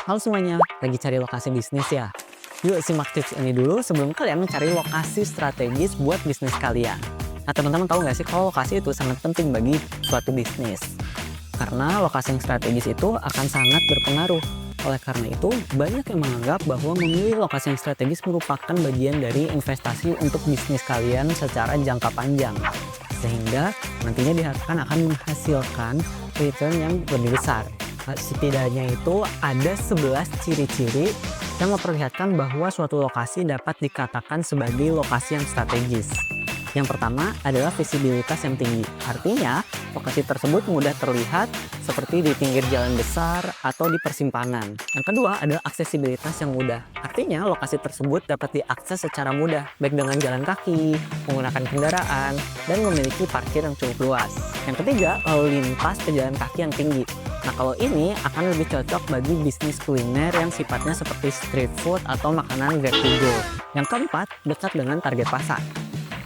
Halo semuanya, lagi cari lokasi bisnis ya? Yuk simak tips ini dulu sebelum kalian mencari lokasi strategis buat bisnis kalian. Nah teman-teman tahu nggak sih kalau lokasi itu sangat penting bagi suatu bisnis? Karena lokasi yang strategis itu akan sangat berpengaruh. Oleh karena itu, banyak yang menganggap bahwa memilih lokasi yang strategis merupakan bagian dari investasi untuk bisnis kalian secara jangka panjang. Sehingga nantinya diharapkan akan menghasilkan return yang lebih besar. Setidaknya itu ada 11 ciri-ciri yang memperlihatkan bahwa suatu lokasi dapat dikatakan sebagai lokasi yang strategis. Yang pertama adalah visibilitas yang tinggi. Artinya, lokasi tersebut mudah terlihat seperti di pinggir jalan besar atau di persimpangan. Yang kedua adalah aksesibilitas yang mudah. Artinya, lokasi tersebut dapat diakses secara mudah, baik dengan jalan kaki, menggunakan kendaraan, dan memiliki parkir yang cukup luas. Yang ketiga, lalu lintas pejalan kaki yang tinggi. Nah, kalau ini akan lebih cocok bagi bisnis kuliner yang sifatnya seperti street food atau makanan grab to go. Yang keempat, dekat dengan target pasar.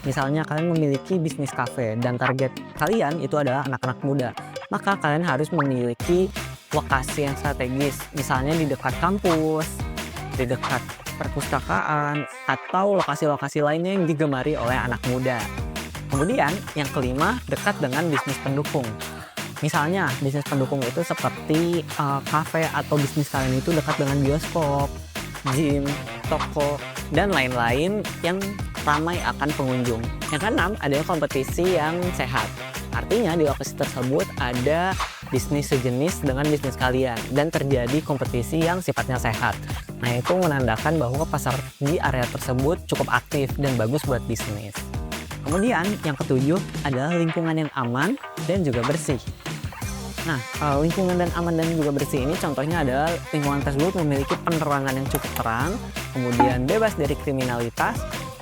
Misalnya kalian memiliki bisnis cafe dan target kalian itu adalah anak-anak muda, maka kalian harus memiliki lokasi yang strategis, misalnya di dekat kampus, di dekat perpustakaan, atau lokasi-lokasi lainnya yang digemari oleh anak muda. Kemudian yang kelima, dekat dengan bisnis pendukung. Misalnya bisnis pendukung itu seperti cafe atau bisnis kalian itu dekat dengan bioskop, gym, toko, dan lain-lain yang ramai akan pengunjung. Yang keenam adalah kompetisi yang sehat. Artinya di lokasi tersebut ada bisnis sejenis dengan bisnis kalian dan terjadi kompetisi yang sifatnya sehat. Nah, itu menandakan bahwa pasar di area tersebut cukup aktif dan bagus buat bisnis. Kemudian yang ketujuh adalah lingkungan yang aman dan juga bersih. Nah, lingkungan dan aman dan juga bersih ini contohnya adalah lingkungan tersebut memiliki penerangan yang cukup terang, kemudian bebas dari kriminalitas,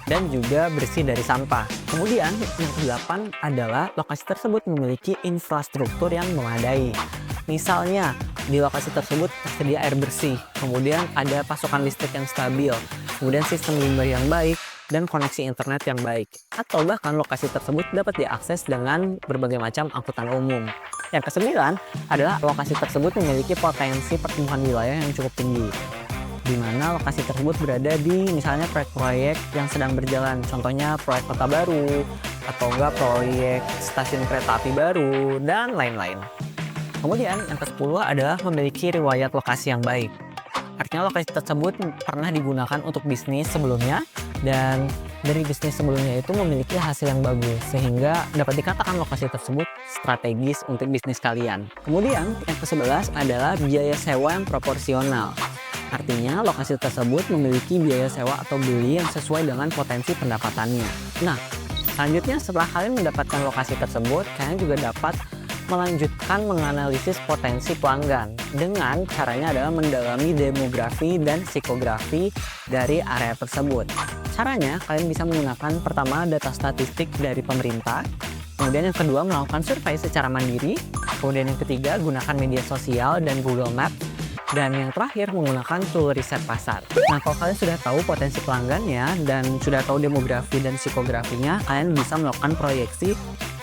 dan juga bersih dari sampah. Kemudian yang kedelapan adalah lokasi tersebut memiliki infrastruktur yang memadai. Misalnya di lokasi tersebut tersedia air bersih, kemudian ada pasokan listrik yang stabil, kemudian sistem limbah yang baik, dan koneksi internet yang baik. Atau bahkan lokasi tersebut dapat diakses dengan berbagai macam angkutan umum. Yang kesembilan adalah lokasi tersebut memiliki potensi pertumbuhan wilayah yang cukup tinggi, di mana lokasi tersebut berada di misalnya proyek-proyek yang sedang berjalan, contohnya proyek kota baru, atau enggak proyek stasiun kereta api baru, dan lain-lain. Kemudian yang ke-10 adalah memiliki riwayat lokasi yang baik. Artinya lokasi tersebut pernah digunakan untuk bisnis sebelumnya, dan dari bisnis sebelumnya itu memiliki hasil yang bagus, sehingga dapat dikatakan lokasi tersebut strategis untuk bisnis kalian. Kemudian yang ke-11 adalah biaya sewa yang proporsional. Artinya lokasi tersebut memiliki biaya sewa atau beli yang sesuai dengan potensi pendapatannya. Nah, selanjutnya setelah kalian mendapatkan lokasi tersebut, kalian juga dapat melanjutkan menganalisis potensi pelanggan. Dengan caranya adalah mendalami demografi dan psikografi dari area tersebut. Caranya, kalian bisa menggunakan pertama data statistik dari pemerintah, kemudian yang kedua melakukan survei secara mandiri, kemudian yang ketiga gunakan media sosial dan Google Maps, dan yang terakhir menggunakan tool riset pasar. Nah, kalau kalian sudah tahu potensi pelanggannya dan sudah tahu demografi dan psikografinya, kalian bisa melakukan proyeksi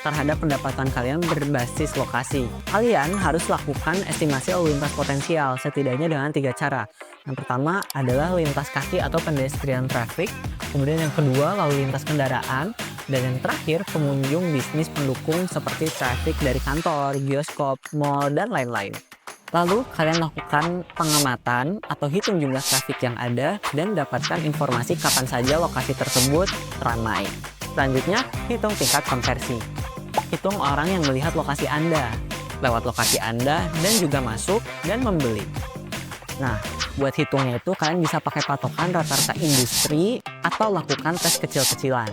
terhadap pendapatan kalian berbasis lokasi. Kalian harus lakukan estimasi lalu lintas potensial setidaknya dengan 3 cara. Yang pertama adalah lintas kaki atau pedestrian traffic, kemudian yang kedua lalu lintas kendaraan, dan yang terakhir pengunjung bisnis pendukung seperti traffic dari kantor, bioskop, mall, dan lain-lain. Lalu kalian lakukan pengamatan atau hitung jumlah traffic yang ada dan dapatkan informasi kapan saja lokasi tersebut ramai. Selanjutnya, hitung tingkat konversi. Hitung orang yang melihat lokasi Anda, lewat lokasi Anda, dan juga masuk dan membeli. Nah, buat hitungnya itu kalian bisa pakai patokan rata-rata industri atau lakukan tes kecil-kecilan.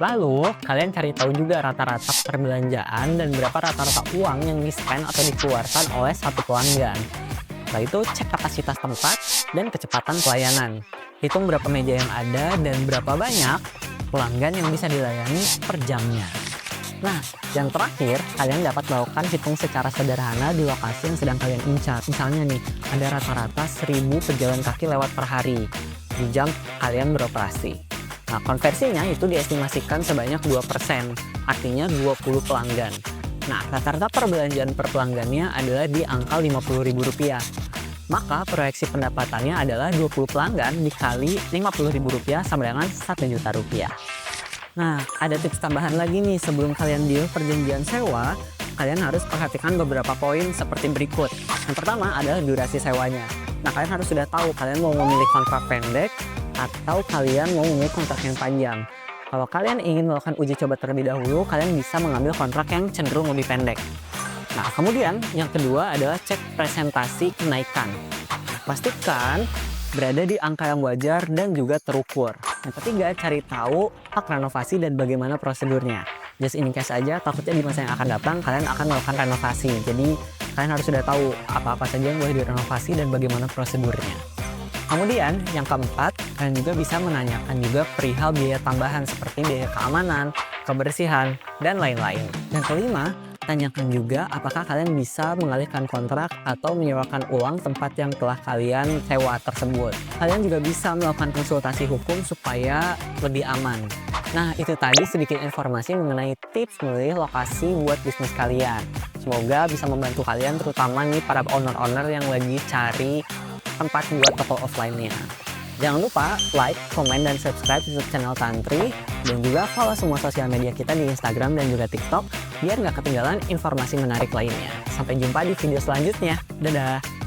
Lalu, kalian cari tahu juga rata-rata perbelanjaan dan berapa rata-rata uang yang di-spend atau dikeluarkan oleh satu pelanggan. Setelah itu, cek kapasitas tempat dan kecepatan pelayanan. Hitung berapa meja yang ada dan berapa banyak pelanggan yang bisa dilayani per jamnya. Nah, yang terakhir, kalian dapat melakukan hitung secara sederhana di lokasi yang sedang kalian incar. Misalnya nih, ada rata-rata 1000 pejalan kaki lewat per hari di jam kalian beroperasi. Nah, konversinya itu diestimasikan sebanyak 2%, artinya 20 pelanggan. Nah, rata-rata perbelanjaan per pelanggannya adalah di angka Rp50.000. Maka proyeksi pendapatannya adalah 20 pelanggan dikali Rp50.000 sama dengan Rp1.000.000. Nah, ada tips tambahan lagi nih sebelum kalian deal perjanjian sewa, kalian harus perhatikan beberapa poin seperti berikut. Yang pertama adalah durasi sewanya. Nah, kalian harus sudah tahu kalian mau memilih kontrak pendek atau kalian mau memilih kontrak yang panjang. Kalau kalian ingin melakukan uji coba terlebih dahulu, kalian bisa mengambil kontrak yang cenderung lebih pendek. Nah, kemudian yang kedua adalah cek presentasi kenaikan. Pastikan berada di angka yang wajar dan juga terukur. Yang ketiga, cari tahu hak renovasi dan bagaimana prosedurnya. Just in case aja, takutnya di masa yang akan datang kalian akan melakukan renovasi. Jadi, kalian harus sudah tahu apa-apa saja yang boleh direnovasi dan bagaimana prosedurnya. Kemudian, yang keempat, kalian juga bisa menanyakan juga perihal biaya tambahan seperti biaya keamanan, kebersihan, dan lain-lain. Dan kelima, tanyakan juga apakah kalian bisa mengalihkan kontrak atau menyewakan ulang tempat yang telah kalian sewa tersebut. Kalian juga bisa melakukan konsultasi hukum supaya lebih aman. Nah, itu tadi sedikit informasi mengenai tips memilih lokasi buat bisnis kalian. Semoga bisa membantu kalian, terutama nih para owner-owner yang lagi cari tempat buat toko offline-nya. Jangan lupa like, komen, dan subscribe YouTube channel Tantri, dan juga follow semua sosial media kita di Instagram dan juga TikTok biar nggak ketinggalan informasi menarik lainnya. Sampai jumpa di video selanjutnya. Dadah!